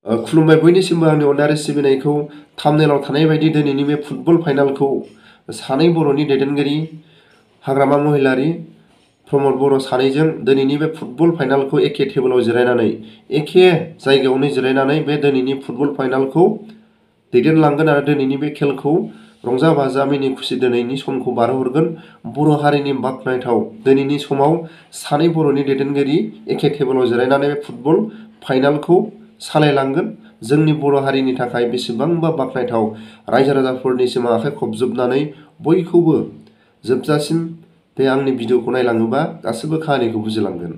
खुलुमबाय बयनिसिमबो आंनि अननाय सिबिनायखौ थाम्बनेलाव थानाय बायदि दिनैनि बे फुटबल फाइनालखौ सानै बर'नि दैदेनगिरि हाग्रामा महिलारि प्रमद बर' सानैजों दिनैनि बे फुटबल फाइनालखौ एखे टेबोलाव जिरायनानै एखे जायगायावनो जिरायनानै बे दिनैनि फुटबल फाइनालखौ दैदेनलांगोन आरो दिनैनि बे खेलखौ रंजा बाजा मिनि खुसि दिनैनि समखौ बारहोहरगोन। बर' हारिनि बाख्नायथाव दिनैनि समाव सानै बर'नि दैदेनगिरि एखे टेबोलाव जिरायनानै बे फुटबल फाइनालखौ सालायलांगोन। जोंनि बर' हारिनि थाखाय बेसेबांबा बाख्नायथाव रायजो राजाफोरनिसिम आखाइ खबजोबनानै बयखौबो जोबजासिम बे आंनि भिडिअखौ नायलाङोबा गासैबो खाहानिखौ बुजिलांगोन।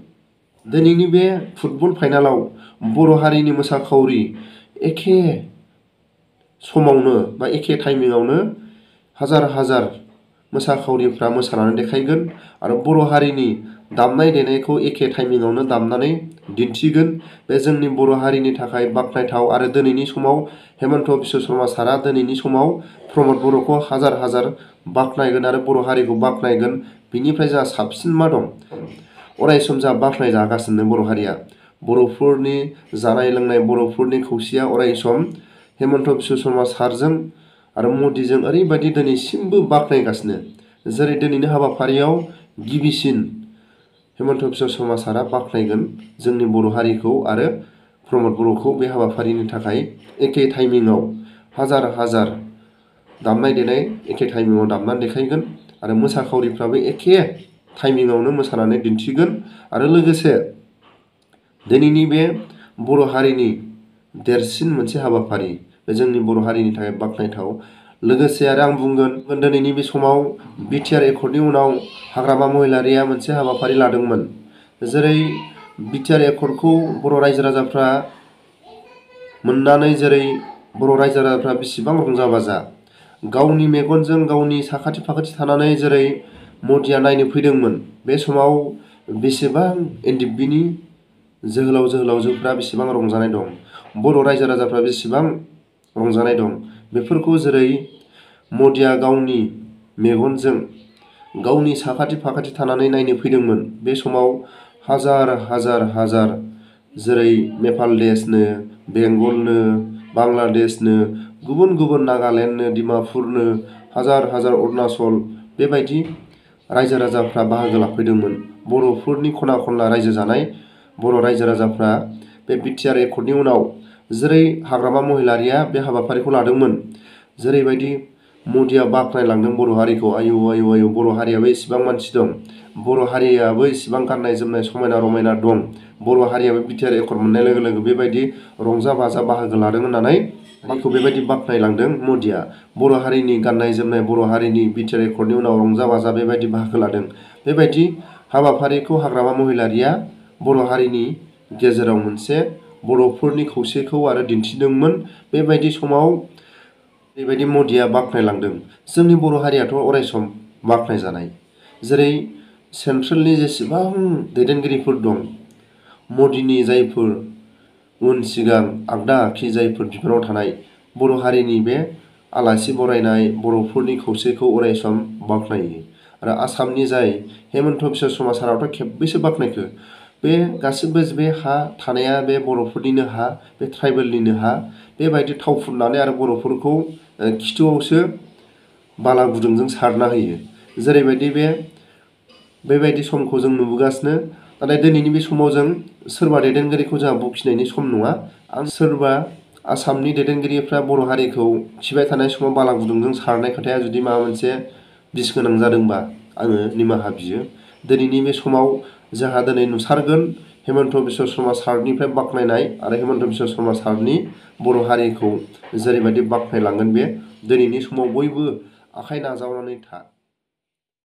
दिनैनि बे फुटबल फाइनालाव बर' हारिनि मोसाखावरि एखे समावनो बा एखे टाइमिंआवनो हाजार हाजार मोसाखावरिफ्रा मोसानानै देखायगोन आरो बर' हारिनि दामनाय देनायखौ एखे टाइमिंआवनो दामनानै दिन्थिगोन। बे जोंनि बर' हारिनि थाखाय बाख्नायथाव आरो दिनैनि समाव हेमन्त बिश्व शर्मा सारा दिनैनि समाव प्रमद बर'खौ हाजार हाजार बाख्नायगोन आरो बर' हारिखौ बाख्नायगोन। बिनिफ्राय जोंहा साबसिन मा दं? अरायसम जोंहा बाख्नाय जागासिनो बर' हारिया। बर'फोरनि जानाय लोंनाय, बर'फोरनि खौसेया अरायसम हेमन्त बिश्व शर्मा सारजों आरो मदिजों ओरैबायदि दिनैसिमबो बाख्नायगासिनो। जेरै दिनैनि हाबाफारियाव गिबिसिन हेमन्त बिश्व शर्मा सारा बाख्नायगोन जोंनि बर' हारिखौ आरो प्रमद बर'खौ बे हाबाफारिनि थाखाय एखे टाइमिंआव हाजार हाजार दामनाय देनाय एखे टाइमिंआव दामनानै देखायगोन आरो मोसाखावरिफ्राबो एखे टाइमिंआवनो मोसानानै दिन्थिगोन। आरो लोगोसे दिनैनि बे बर' हारिनि देरसिन मोनसे हाबाफारि बे जोंनि बर' हारिनि थाखाय बाख्नायथाव। लोगोसे आरो आं बुंगोन दिनैनि बे समाव बिटिआर एकर्डनि उनाव हाग्रामा महिलारिया मोनसे हाबाफारि लादोंमोन। जेरै बिटिआर एकर्डखौ बर' रायजो राजाफ्रा मोननानै जेरै बर' रायजो राजाफ्रा बेसेबां रंजा बाजा गावनि मेगनजों गावनि साखाथि फाखाथि थानानै जेरै मदिया नायनो फैदोंमोन। बे समाव बेसेबां एनडिएफबिनि जोहोलाव जोहोलावजोफ्रा बेसेबां रंजानाय दं, बर' रायजो राजाफ्रा बेसेबां रंजानाय दं, बेफोरखौ जेरै मदिया गावनि मेगनजों गावनि साखाथि फाखाथि थानानै नायनो फैदोंमोन। बे समाव हाजार हाजार हाजार जेरै नेपाल देशनो, बेंगलनो, बांलादेशनो, गुबुन गुबुन नागालेण्डनो, डिमापुरनो, हाजार हाजार अरुणाचल बेबायदि रायजो राजाफ्रा बाहागो लाफैदोंमोन। बर'फोरनि खना खनला रायजो जानाय बर' रायजो राजाफ्रा बे बिटिआर एकर्डनि उनाव जेरै हाग्रामा महिलारिया बे हाबाफारिखौ लादोंमोन, जेरैबायदि मदिया बाख्नायलांदों बर' हारिखौ, आयु आयु आयु बर' हारियाबो इसिबां मानसि दं, बर' हारियाबो इसिबां गाननाय जोमनाय समायना रमायना दं, बर' हारियाबो बिटिआर एकर्ड मोननाय लोगो लोगो बेबायदि रंजा बाजा बाहागो लादों होननानै आंखौ बेबायदि बाख्नायलांदों मदिया। बर' हारिनि गाननाय जोमनाय, बर' हारिनि बिटिआर एकर्डनि उनाव रंजा बाजा बेबायदि बाहागो लादों। बेबायदि हाबाफारिखौ हाग्रामा महिलारिया बर' हारिनि गेजेराव मोनसे बर'फोरनि खौसेखौ आरो दिन्थिदोंमोन। बेबायदि समाव बेबायदि मदिया बाख्नायलांदों। जोंनि बर' हारियाथ' अरायसम बाख्नायजानाय। जेरै सेन्ट्रेलनि जेसेबां दैदेनगिरिफोर दं, मदिनि जायफोर उन सिगां आगदा आखि जायफोर बिफानाव थानाय बर' हारिनि बे आलासि बरायनाय, बर'फोरनि खौसेखौ अरायसम बाख्नायो। आरो आसामनि जाय हेमन्त बिश्व शर्मा सारावथ' खेबबैसो बाख्नायखो। बे गासिबो बे हा थानाया बे बर'फोरनिनो हा, बे ट्राइबेलनिनो हा। बेबायदि थाव फुननानै आरो बर'फोरखौ खिथुआवसो बाला गुदुंजों सारना होयो। जेरैबायदि बेबायदि समखौ जों नुबोगासिनो। नाथाय दिनैनि बे समाव जों सोरबा दैदेनगिरिखौ जोंहा बखिनायनि सम नङा। आं सोरबा आसामनि दैदेनगिरिफ्रा बर' हारिखौ खिबाय थानाय समाव बाला गुदुंजों सारनाय खोथाया जुदि माबा मोनसे बिस गोनां जादोंबा आङो निमाहा बियो। दिनैनि बे समाव जोंहा दिनै नुसारगोन हेमन्त बिश्व शर्मा सारनिफ्राय बाख्नायनाय आरो हेमन्त बिश्व शर्मा सारनि बर' हारिखौ जेरैबायदि बाख्नायलांगोन बे दिनैनि समाव बयबो आखाइ नाजावनानै था।